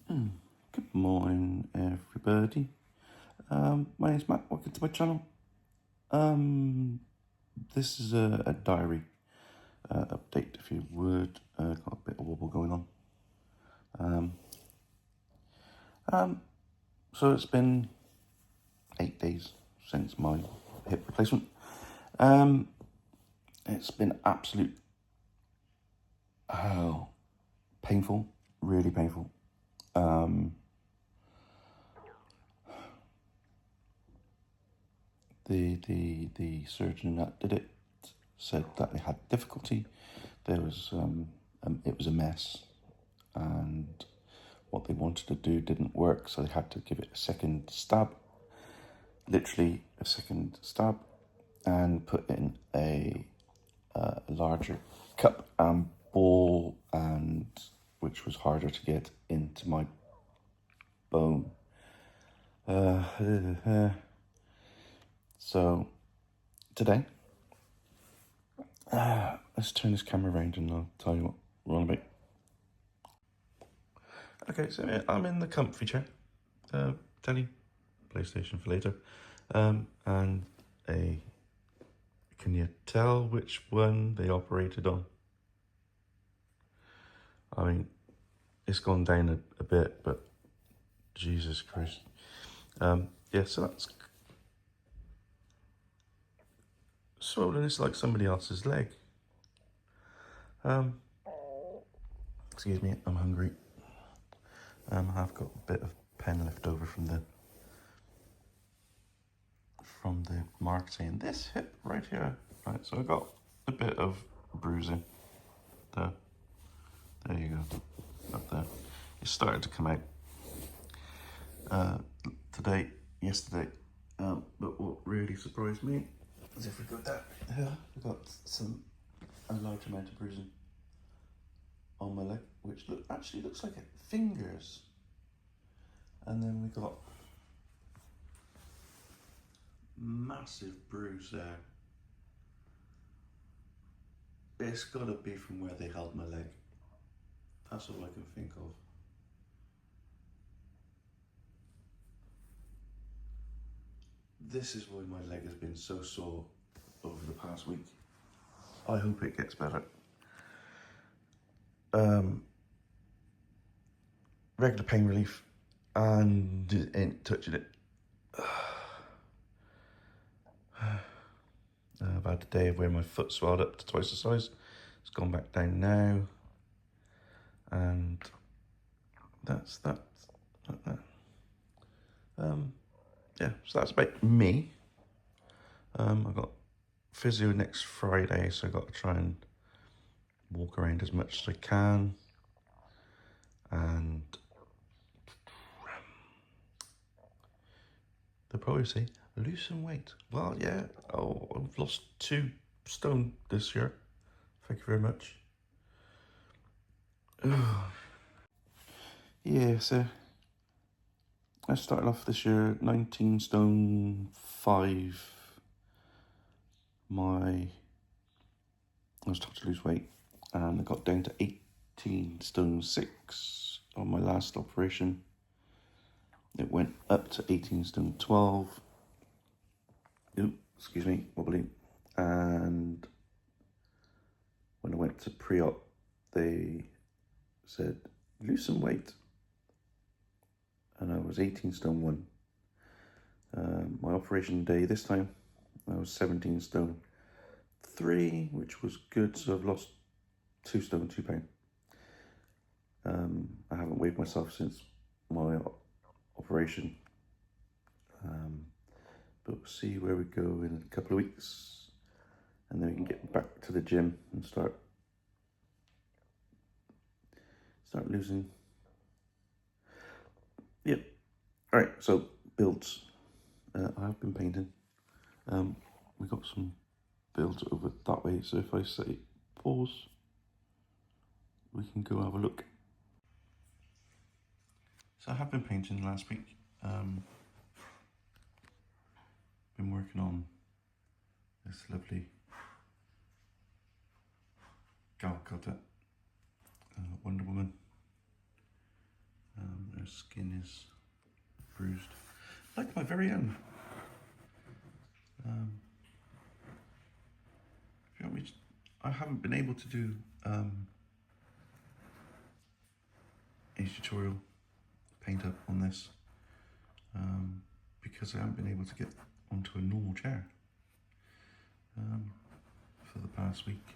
Good morning, everybody. My name's Matt. Welcome to my channel. This is a diary update, if you would. Got a bit of wobble going on. So it's been 8 days since my hip replacement. It's been absolute painful, really painful. The surgeon that did it said that they had difficulty. There was it was a mess, and what they wanted to do didn't work, so they had to give it a second stab, literally a second stab, and put in a larger cup and ball, and which was harder to get into my bone. So today, let's turn this camera around and I'll tell you what we're on about. Okay, so I'm in the comfy chair, telly, PlayStation for later, and can you tell which one they operated on? I mean, it's gone down a bit, but Jesus Christ. Yeah, so that's swollen. It's like somebody else's leg. Excuse me, I'm hungry. I've got a bit of pen left over from the marketing. And this hip right here, right? So I got a bit of bruising there. There you go, up there. It started to come out yesterday. But what really surprised me is if we go down here, we got a large amount of bruising on my leg, which actually looks like fingers. And then we got massive bruise there. It's gotta be from where they held my leg. That's all I can think of. This is why my leg has been so sore over the past week. I hope it gets better. Regular pain relief and ain't touching it. I've had a day of where my foot swelled up to twice the size. It's gone back down now. And that's that. Yeah, so that's about me. I've got physio next Friday, so I've got to try and walk around as much as I can. And they'll probably say, lose some weight. Well, yeah, I've lost 2 stone this year. Thank you very much. Yeah, so I started off this year 19 stone 5. I was told to lose weight, and I got down to 18 stone 6 on my last operation. It went up to 18 stone 12. Ooh, excuse me, wobbly. And when I went to pre-op, they said, lose some weight. And I was 18 stone 1. My operation day this time, I was 17 stone 3, which was good, so I've lost 2 stone 2 pound. I haven't weighed myself since my operation, but we'll see where we go in a couple of weeks, and then we can get back to the gym and start losing. Yep. All right, so builds. I have been painting. We got some builds over that way, so if I say pause, we can go have a look. So I have been painting last week. Been working on this lovely Gal Gadot Wonder Woman. There's skin is bruised. Like my very own. If you want me to, I haven't been able to do a tutorial paint up on this because I haven't been able to get onto a normal chair for the past week.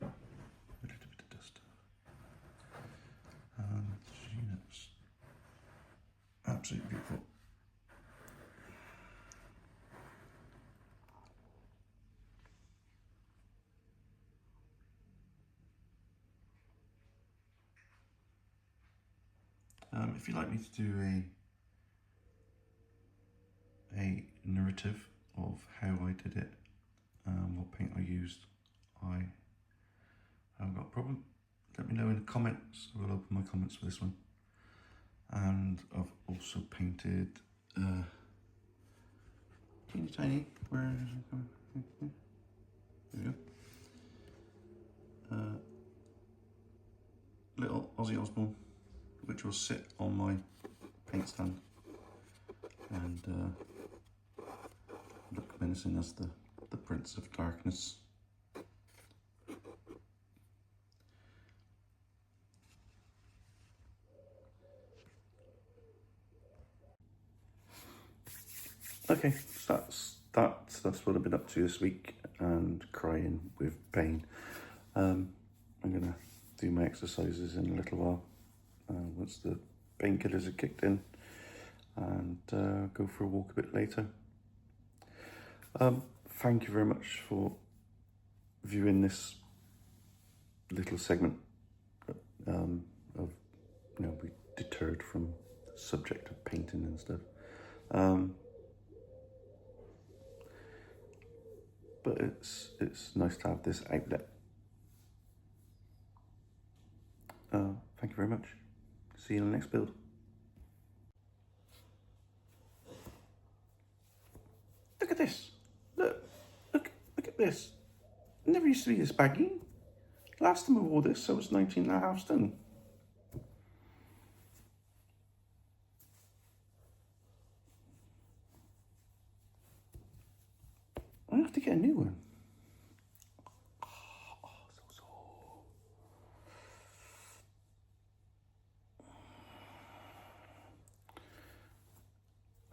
A little bit of dust. It's absolutely beautiful. If you'd like me to do a narrative of how I did it, what paint I used, I haven't got a problem. Let me know in the comments. I will open my comments for this one. And I've also painted teeny tiny, where is it coming? There we go. Little Ozzy Osbourne, which will sit on my paint stand and look menacing as the Prince of Darkness. Okay, so that's what I've been up to this week, and crying with pain. I'm gonna do my exercises in a little while once the painkillers are kicked in, and go for a walk a bit later. Thank you very much for viewing this little segment of, we deterred from the subject of painting and stuff. But it's nice to have this outlet. Thank you very much. See you in the next build. Look at this. Look at this. It never used to be this baggy. Last time I wore this, I was 19.5 stone. I have to get a new one.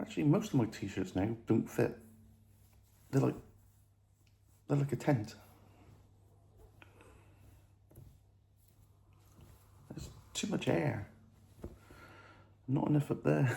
Actually, most of my t-shirts now don't fit. They're like a tent. There's too much air. Not enough up there.